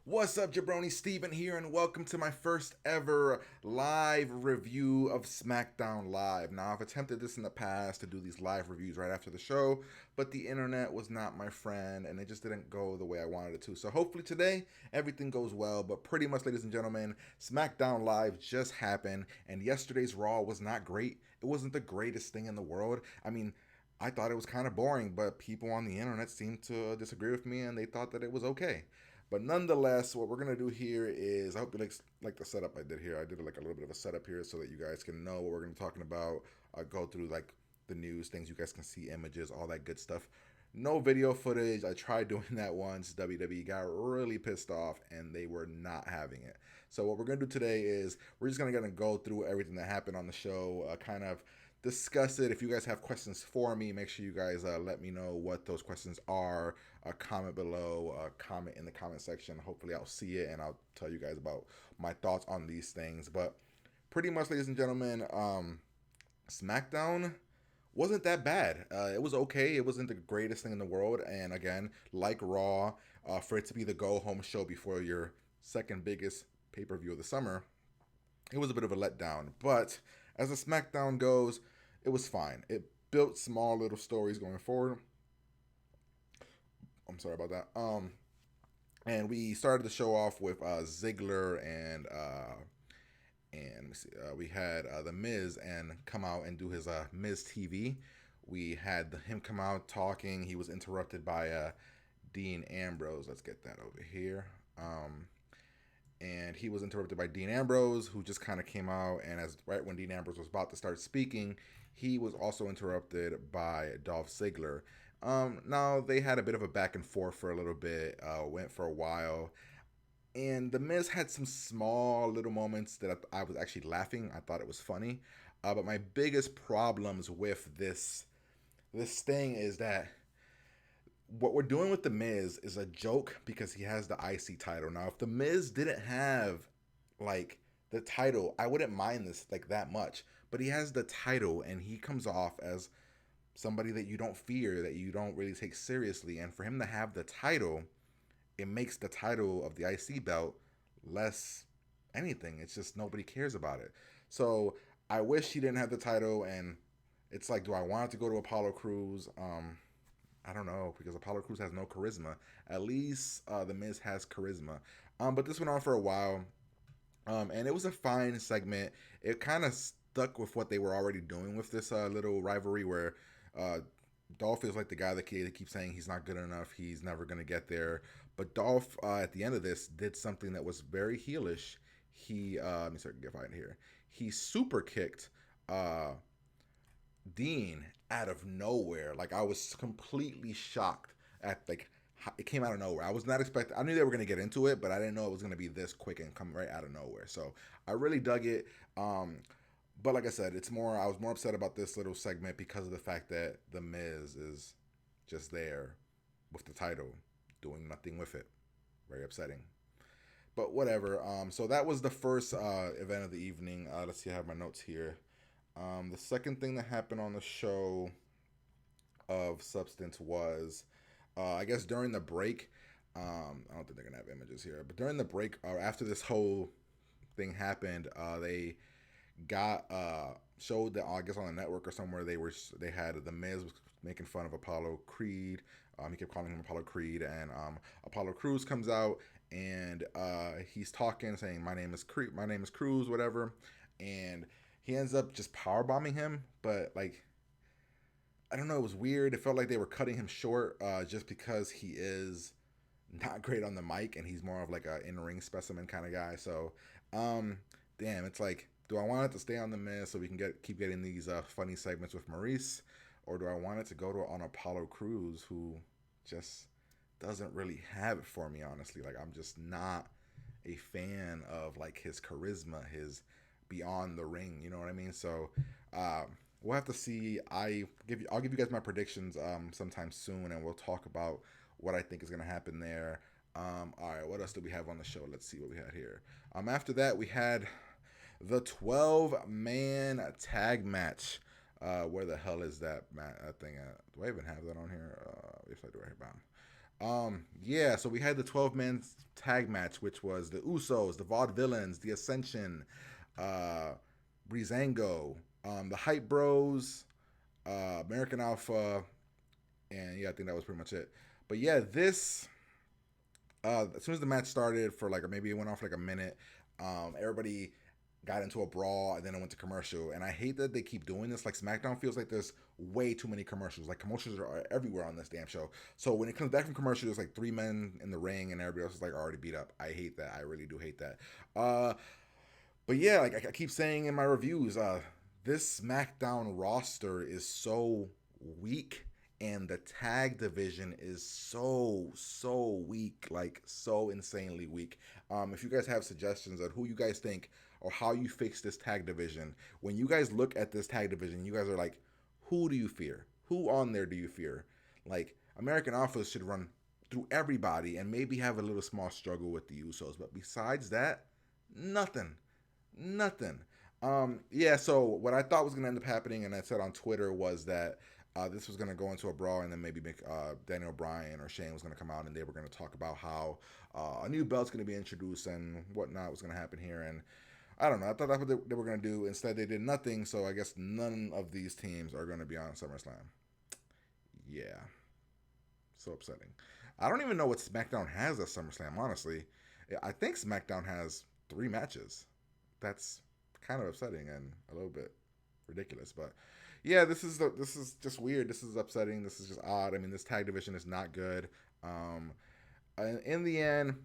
What's up, Jabroni? Steven here, and welcome to my first ever live review of SmackDown Live. Now, I've attempted this in the past to do these live reviews right after the show, but the internet was not my friend, and it just didn't go the way I wanted it to. So, hopefully, today everything goes well. But pretty much, ladies and gentlemen, SmackDown Live just happened, and yesterday's Raw was not great. It wasn't the greatest thing in the world. I thought it was kind of boring, but people on the internet seemed to disagree with me, and they thought that it was okay. But nonetheless, what we're gonna do here is I hope you like the setup I did here. I did like a little bit of a setup here so that you guys can know what we're gonna be talking about. I go through like the news, things you guys can see, images, all that good stuff. No video footage. I tried doing that once. WWE got really pissed off and they were not having it. So what we're gonna do today is we're just gonna go through everything that happened on the show, kind of discuss it. If you guys have questions for me, make sure you guys let me know what those questions are. Comment below, comment in the comment section. Hopefully I'll see it and I'll tell you guys about my thoughts on these things. But pretty much, ladies and gentlemen, SmackDown wasn't that bad. It was okay. It wasn't the greatest thing in the world. And again, like Raw, for it to be the go-home show before your second biggest pay-per-view of the summer, it was a bit of a letdown. But as the SmackDown goes, it was fine. It built small little stories going forward. I'm sorry about that. And we started the show off with Ziggler and let me see, we had the Miz and come out and do his Miz TV. We had him come out talking. He was interrupted by Dean Ambrose. Let's get that over here. And he was interrupted by Dean Ambrose, who just kind of came out. And as right when Dean Ambrose was about to start speaking, he was also interrupted by Dolph Ziggler. Now they had a bit of a back and forth for a little bit, went for a while, and the Miz had some small little moments that I was actually laughing. I thought it was funny, but my biggest problems with this thing is that what we're doing with the Miz is a joke because he has the IC title. Now, if the Miz didn't have like the title, I wouldn't mind this like that much. But he has the title, and he comes off as somebody that you don't fear, that you don't really take seriously. And for him to have the title, it makes the title of the IC belt less anything. It's just nobody cares about it. So I wish he didn't have the title, and it's like, do I want it to go to Apollo Crews? I don't know, because Apollo Crews has no charisma. At least the Miz has charisma. But this went on for a while, and it was a fine segment. It kind of stuck with what they were already doing with this little rivalry where Dolph is like the guy that keeps saying he's not good enough, he's never going to get there. But Dolph, at the end of this, did something that was very heelish. He, let me start to get fighting here. He super kicked Dean out of nowhere. Like, I was completely shocked at like it came out of nowhere. I was not expecting. I knew they were gonna get into it, but I didn't know it was gonna be this quick and come right out of nowhere. So I really dug it. But like I said, it's more. I was more upset about this little segment because of the fact that the Miz is just there with the title, doing nothing with it. Very upsetting. But whatever. So that was the first event of the evening. Let's see. I have my notes here. The second thing that happened on the show of substance was, I guess during the break, I don't think they're gonna have images here, but during the break, after this whole thing happened, they got showed that I guess on the network or somewhere they had the Miz was making fun of Apollo Creed. He kept calling him Apollo Creed, and Apollo Crews comes out and he's talking, saying my name is Crews, whatever, and he ends up just power bombing him. But like, I don't know, it was weird. It felt like they were cutting him short just because he is not great on the mic and he's more of like a in-ring specimen kind of guy. So damn, it's like, do I want it to stay on the Miz so we can keep getting these funny segments with Maurice, or do I want it to go to on Apollo Crews, who just doesn't really have it for me, honestly. Like, I'm just not a fan of like his charisma, his beyond the ring, you know what I mean? So we'll have to see. I'll give you guys my predictions sometime soon, and we'll talk about what I think is going to happen there. All right, what else do we have on the show? Let's see what we had here. After that, we had the 12-man tag match. Where the hell is that thing at? Do I even have that on here? If I do, right here, bam. Yeah, so we had the 12-man tag match, which was the Usos, the Vaudevillains, the Ascension, uh, Breezango, the Hype Bros, American Alpha, and yeah, I think that was pretty much it. But yeah, this as soon as the match started for like maybe it went on for like a minute, everybody got into a brawl and then it went to commercial. And I hate that they keep doing this. Like SmackDown feels like there's way too many commercials. Like commercials are everywhere on this damn show. So when it comes back from commercial, there's like three men in the ring and everybody else is like already beat up. I hate that. I really do hate that. But yeah, like I keep saying in my reviews, this SmackDown roster is so weak and the tag division is so weak, like so insanely weak. If you guys have suggestions on who you guys think or how you fix this tag division, when you guys look at this tag division, you guys are like, who do you fear? Who on there do you fear? Like American Alpha should run through everybody and maybe have a little small struggle with the Usos, but besides that, nothing, nothing. Yeah, so what I thought was going to end up happening, and I said on Twitter, was that this was going to go into a brawl, and then maybe Daniel Bryan or Shane was going to come out, and they were going to talk about how a new belt's going to be introduced and whatnot was going to happen here. And I don't know. I thought that's what they were going to do. Instead, they did nothing, so I guess none of these teams are going to be on SummerSlam. Yeah, so upsetting. I don't even know what SmackDown has at SummerSlam, honestly. I think SmackDown has three matches. That's kind of upsetting and a little bit ridiculous, but yeah, this is just weird. This is upsetting. This is just odd. I mean, this tag division is not good. Um, in the end,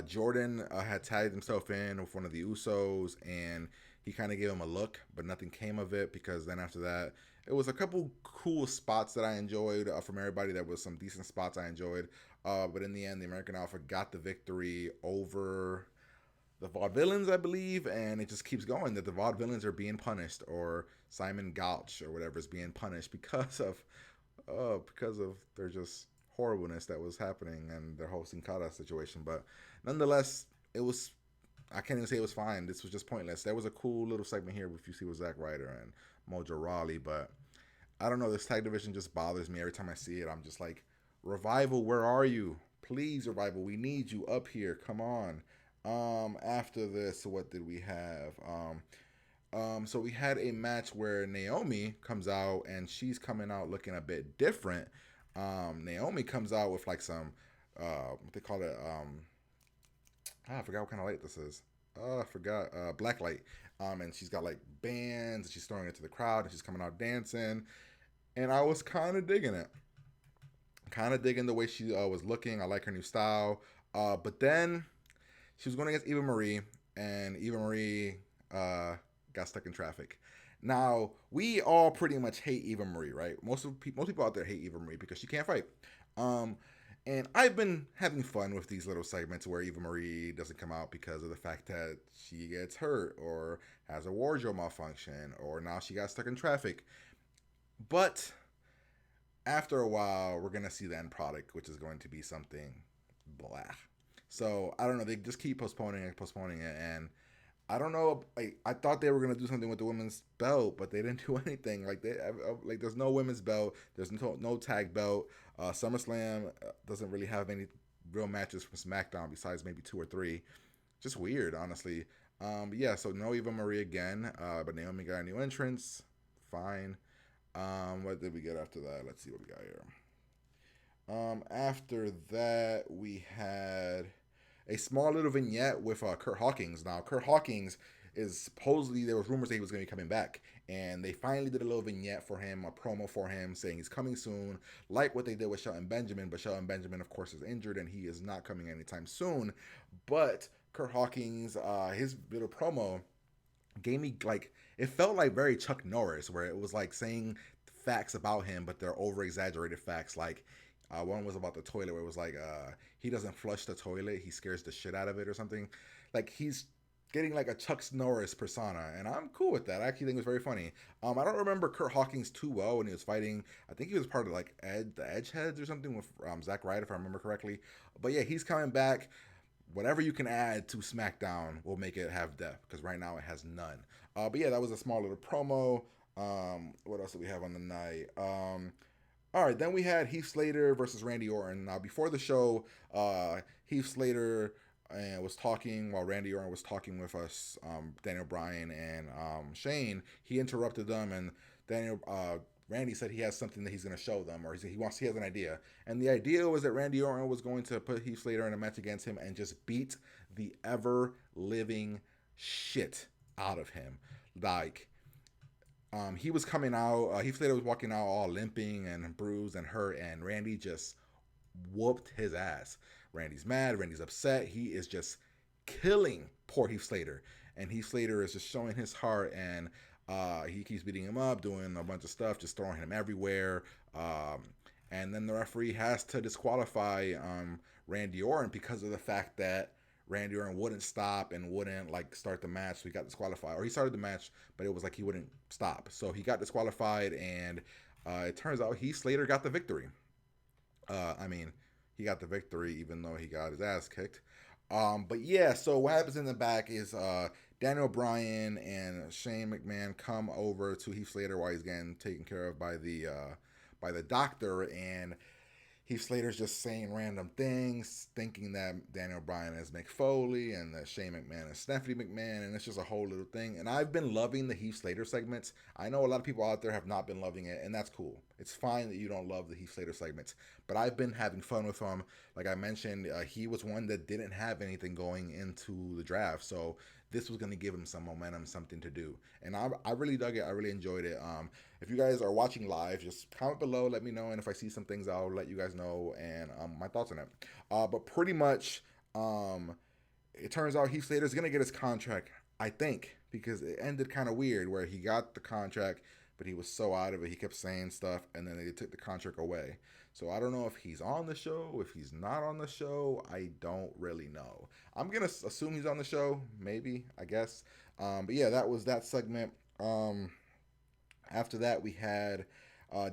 Jordan had tagged himself in with one of the Usos, and he kind of gave him a look, but nothing came of it because then after that, it was a couple cool spots that I enjoyed from everybody. There was some decent spots I enjoyed, but in the end, the American Alpha got the victory over the Vaudevillains, I believe, and it just keeps going that the Vaudevillains are being punished, or Simon Gouch or whatever is being punished because of their just horribleness that was happening and their whole Sin Cara situation. But nonetheless, it was, I can't even say it was fine. This was just pointless. There was a cool little segment here if you see with Zack Ryder and Mojo Rawley, but I don't know. This tag division just bothers me every time I see it. I'm just like, Revival, where are you? Please, Revival, we need you up here. Come on. After this, what did we have? So we had a match where Naomi comes out and she's coming out looking a bit different. Naomi comes out with like some, what they call it, I forgot what kind of light this is. I forgot, black light. And she's got like bands and she's throwing it to the crowd and she's coming out dancing. And I was kind of digging it. Kind of digging the way she was looking. I like her new style. But then she was going against Eva Marie, and Eva Marie got stuck in traffic. Now, we all pretty much hate Eva Marie, right? Most people out there hate Eva Marie because she can't fight. And I've been having fun with these little segments where Eva Marie doesn't come out because of the fact that she gets hurt or has a wardrobe malfunction or now she got stuck in traffic. But after a while, we're going to see the end product, which is going to be something blah. So I don't know. They just keep postponing it, and I don't know. I thought they were gonna do something with the women's belt, but they didn't do anything. There's no women's belt. There's no tag belt. SummerSlam doesn't really have any real matches from SmackDown besides maybe two or three. Just weird, honestly. Yeah. So no Eva Marie again. But Naomi got a new entrance. Fine. What did we get after that? Let's see what we got here. After that, we had a small little vignette with Kurt Hawkins. Now, Kurt Hawkins is supposedly, there was rumors that he was going to be coming back, and they finally did a little vignette for him, a promo for him, saying he's coming soon, like what they did with Shelton Benjamin. But Shelton Benjamin, of course, is injured, and he is not coming anytime soon. But Kurt Hawkins, his little promo gave me, like, it felt like very Chuck Norris, where it was like saying facts about him, but they're over exaggerated facts. Like, one was about the toilet where it was like, he doesn't flush the toilet, he scares the shit out of it or something. Like, he's getting like a Chuck Norris persona, and I'm cool with that. I actually think it was very funny. I don't remember Kurt Hawkins too well when he was fighting. I think he was part of like the Edgeheads or something with Zack Ryder, if I remember correctly. But yeah, he's coming back. Whatever you can add to SmackDown will make it have depth, because right now it has none. But yeah, that was a small little promo. What else do we have on the night? All right, then we had Heath Slater versus Randy Orton. Now, before the show, Heath Slater was talking while Randy Orton was talking with us, Daniel Bryan and Shane. He interrupted them, and Randy said he has something that he's going to show them, or he has an idea. And the idea was that Randy Orton was going to put Heath Slater in a match against him and just beat the ever living shit out of him. Like, he was coming out. Heath Slater was walking out all limping and bruised and hurt, and Randy just whooped his ass. Randy's mad. Randy's upset. He is just killing poor Heath Slater, and Heath Slater is just showing his heart, and he keeps beating him up, doing a bunch of stuff, just throwing him everywhere. And then the referee has to disqualify Randy Orton because of the fact that Randy Orton wouldn't stop and wouldn't like start the match, so he got disqualified. Or he started the match, but it was like he wouldn't stop, so he got disqualified. And it turns out Heath Slater got the victory. He got the victory even though he got his ass kicked. But yeah, so what happens in the back is Daniel Bryan and Shane McMahon come over to Heath Slater while he's getting taken care of by the doctor, and Heath Slater's just saying random things, thinking that Daniel Bryan is Mick Foley and that Shane McMahon is Stephanie McMahon, and it's just a whole little thing. And I've been loving the Heath Slater segments. I know a lot of people out there have not been loving it, and that's cool. It's fine that you don't love the Heath Slater segments, but I've been having fun with them. Like I mentioned, he was one that didn't have anything going into the draft, so this was going to give him some momentum, something to do. And I really dug it. I really enjoyed it. If you guys are watching live, just comment below, let me know. And if I see some things, I'll let you guys know and my thoughts on it. But pretty much, it turns out Heath Slater's going to get his contract, I think, because it ended kind of weird where he got the contract, but he was so out of it. He kept saying stuff, and then they took the contract away. So I don't know if he's on the show, if he's not on the show. I don't really know. I'm going to assume he's on the show. Maybe, I guess. But yeah, that was that segment. After that, we had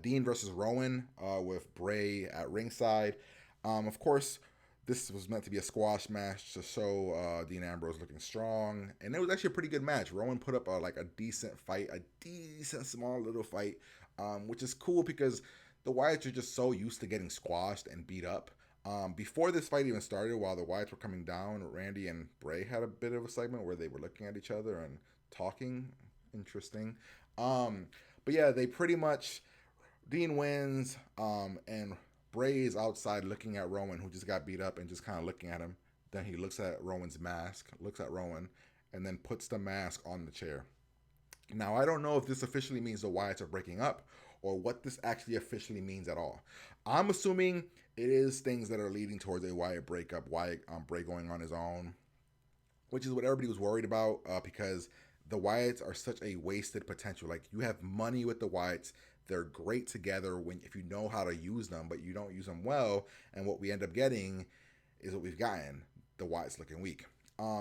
Dean versus Rowan with Bray at ringside. Of course, this was meant to be a squash match to show Dean Ambrose looking strong. And it was actually a pretty good match. Rowan put up a decent fight, a decent small little fight, which is cool because the Wyatts are just so used to getting squashed and beat up. Before this fight even started, while the Wyatts were coming down, Randy and Bray had a bit of a segment where they were looking at each other and talking. Interesting. But yeah, they pretty much, Dean wins, and Bray is outside looking at Rowan, who just got beat up, and just kind of looking at him. Then he looks at Rowan's mask, looks at Rowan, and then puts the mask on the chair. Now, I don't know if this officially means the Wyatts are breaking up, or what this actually officially means at all. I'm assuming it is things that are leading towards a Wyatt breakup, Bray going on his own, which is what everybody was worried about, because the Wyatts are such a wasted potential. Like, you have money with the Wyatts. They're great together if you know how to use them, but you don't use them well. And what we end up getting is what we've gotten. The Wyatts looking weak.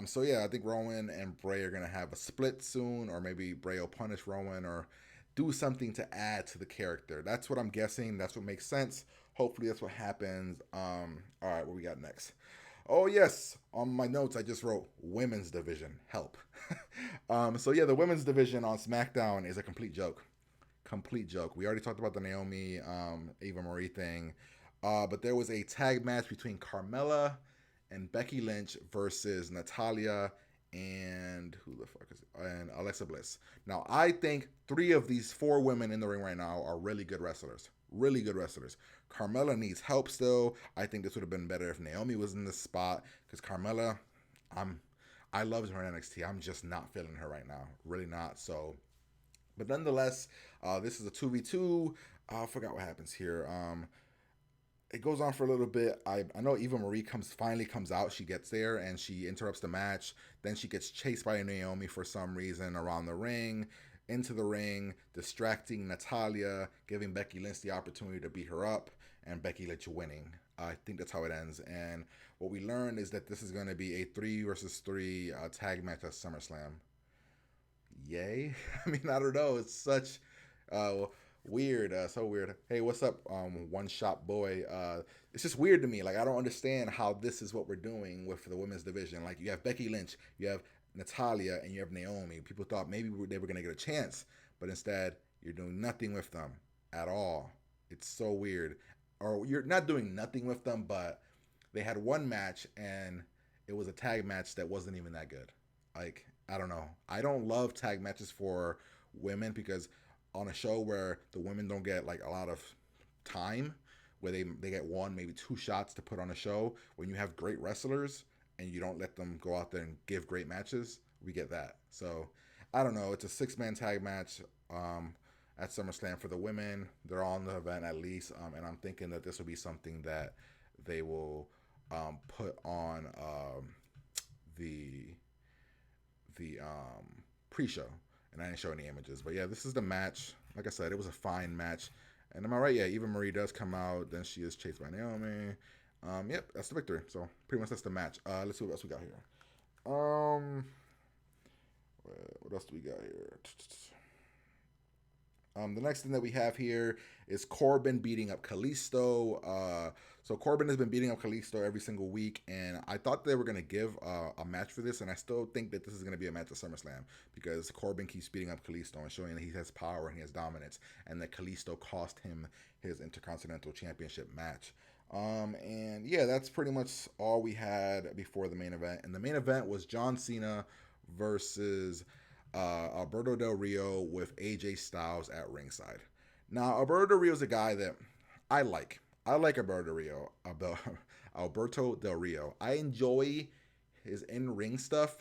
So yeah, I think Rowan and Bray are going to have a split soon, or maybe Bray will punish Rowan or do something to add to the character. That's what I'm guessing. That's what makes sense. Hopefully that's what happens. All right, what we got next? Oh, yes. On my notes, I just wrote women's division. Help. So, yeah, the women's division on SmackDown is a complete joke. Complete joke. We already talked about the Naomi, Eva Marie thing. But there was a tag match between Carmella and Becky Lynch versus Natalya and and Alexa Bliss. Now, I think 3 of these 4 women in the ring right now are really good wrestlers. Really good wrestlers. Carmella needs help still. I think this would have been better if Naomi was in this spot, because Carmella, I loved her in NXT. I'm just not feeling her right now. Really not. So, but nonetheless, this is a 2v2. I forgot what happens here. It goes on for a little bit. I know Eva Marie finally comes out. She gets there and she interrupts the match. Then she gets chased by Naomi for some reason around the ring, into the ring, distracting Natalya, giving Becky Lynch the opportunity to beat her up, and Becky Lynch winning. I think that's how it ends. And what we learned is that this is going to be a 3 versus 3 tag match at SummerSlam. Yay? I mean, I don't know. It's such weird. So weird. Hey, what's up, One Shot Boy? It's just weird to me. Like, I don't understand how this is what we're doing with the women's division. Like, you have Becky Lynch, you have Natalya, and you have Naomi. People thought maybe they were going to get a chance, but instead, you're doing nothing with them at all. It's so weird. Or you're not doing nothing with them, but they had one match and it was a tag match that wasn't even that good. Like, I don't know. I don't love tag matches for women because on a show where the women don't get like a lot of time, where they get one, maybe two shots to put on a show, when you have great wrestlers and you don't let them go out there and give great matches, we get that. So I don't know. It's a 6-man tag match. At SummerSlam for the women. They're on the event at least, and I'm thinking that this will be something that they will put on the pre-show. And I didn't show any images, but yeah, this is the match. Like I said, it was a fine match. And am I right? Yeah, Eva Marie does come out. Then she is chased by Naomi. Yep, that's the victory. So pretty much that's the match. Let's see what else we got here. What else do we got here? The next thing that we have here is Corbin beating up Kalisto. So Corbin has been beating up Kalisto every single week, and I thought they were going to give a match for this, and I still think that this is going to be a match at SummerSlam because Corbin keeps beating up Kalisto and showing that he has power and he has dominance, and that Kalisto cost him his Intercontinental Championship match. And yeah, that's pretty much all we had before the main event. And the main event was John Cena versus Alberto Del Rio with AJ Styles at ringside. Now, Alberto Del Rio is a guy that I like. I like Alberto Del Rio. Alberto Del Rio. I enjoy his in-ring stuff,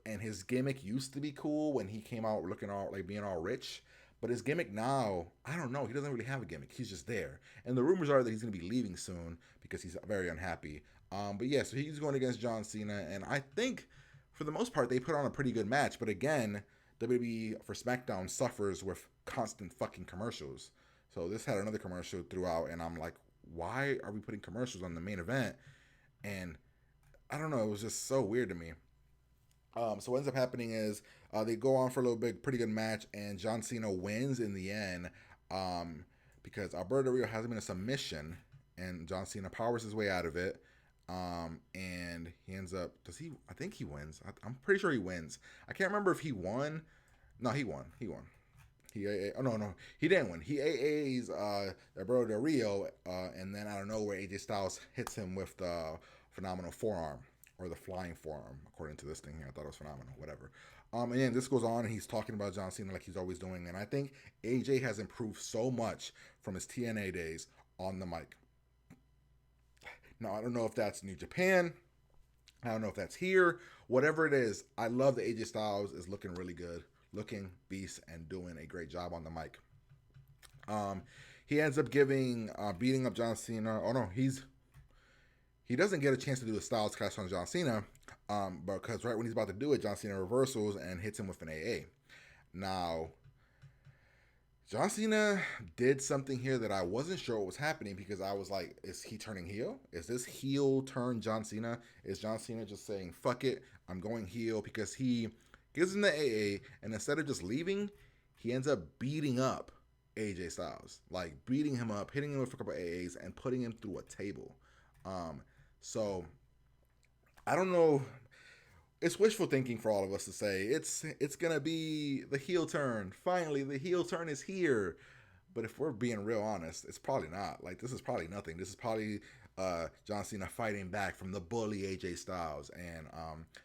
and his gimmick used to be cool when he came out looking all like being all rich. But his gimmick now, I don't know. He doesn't really have a gimmick. He's just there. And the rumors are that he's going to be leaving soon because he's very unhappy. But yeah, so he's going against John Cena, and I think for the most part they put on a pretty good match. But again, WWE for SmackDown suffers with constant fucking commercials. So this had another commercial throughout, and I'm like, why are we putting commercials on the main event? And I don't know, it was just so weird to me. So what ends up happening is they go on for a little bit, pretty good match, and John Cena wins in the end because Alberto Del Rio has him in a submission, and John Cena powers his way out of it. And he ends up, I think he wins. I'm pretty sure he wins. I can't remember if he won. No, he won. No, he didn't win. He AA's Alberto Del Rio, and then I don't know where AJ Styles hits him with the phenomenal forearm, or the flying forearm, according to this thing here. I thought it was phenomenal, whatever. And then this goes on, and he's talking about John Cena like he's always doing, and I think AJ has improved so much from his TNA days on the mic. Now, I don't know if that's New Japan. I don't know if that's here. Whatever it is, I love that AJ Styles is looking really good, looking beast, and doing a great job on the mic. He ends up beating up John Cena. Oh no, he doesn't get a chance to do the Styles Clash on John Cena, because right when he's about to do it, John Cena reversals and hits him with an AA. Now, John Cena did something here that I wasn't sure what was happening, because I was like, is he turning heel? Is this heel turn John Cena? Is John Cena just saying, fuck it, I'm going heel? Because he gives him the AA, and instead of just leaving, he ends up beating up AJ Styles. Like, beating him up, hitting him with a couple AAs, and putting him through a table. So, I don't know. It's wishful thinking for all of us to say it's gonna be the heel turn. Finally, the heel turn is here. But if we're being real honest, it's probably not. Like, this is probably nothing. This is probably John Cena fighting back from the bully AJ Styles. And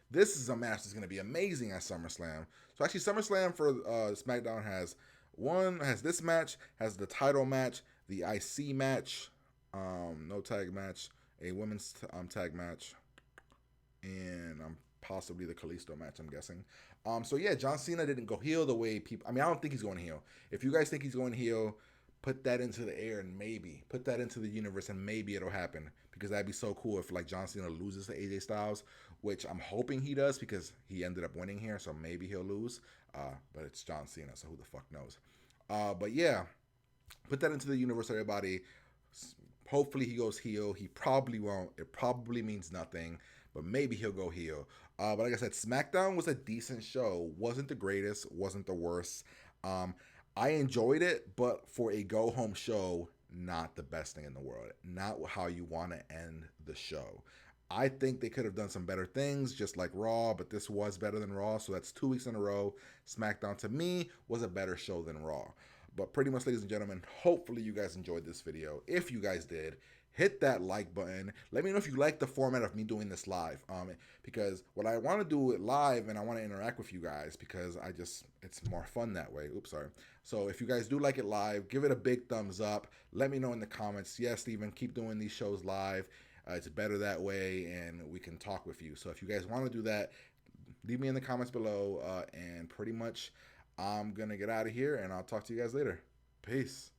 this is a match that's gonna be amazing at SummerSlam. So actually, SummerSlam for SmackDown has this match, has the title match, the IC match, no tag match, a women's tag match, and possibly the Kalisto match, I'm guessing. So yeah, John Cena didn't go heel the way people. I mean, I don't think he's going heel. If you guys think he's going heel, put that into the air and maybe put that into the universe, and maybe it'll happen, because that'd be so cool if like John Cena loses to AJ Styles, which I'm hoping he does because he ended up winning here, so maybe he'll lose. But it's John Cena, so who the fuck knows? But yeah, put that into the universe, everybody. Hopefully he goes heel. He probably won't. It probably means nothing, but maybe he'll go heel. But like I said, SmackDown was a decent show. Wasn't the greatest, wasn't the worst. I enjoyed it, but for a go-home show, not the best thing in the world. Not how you want to end the show. I think they could have done some better things, just like Raw, but this was better than Raw, so that's 2 weeks in a row. SmackDown, to me, was a better show than Raw. But pretty much, ladies and gentlemen, hopefully you guys enjoyed this video. If you guys did, hit that like button. Let me know if you like the format of me doing this live. Because what I want to do it live, and I want to interact with you guys because it's more fun that way. Oops, sorry. So if you guys do like it live, give it a big thumbs up. Let me know in the comments. Yes, Steven, keep doing these shows live. It's better that way, and we can talk with you. So if you guys want to do that, leave me in the comments below. And pretty much, I'm going to get out of here, and I'll talk to you guys later. Peace.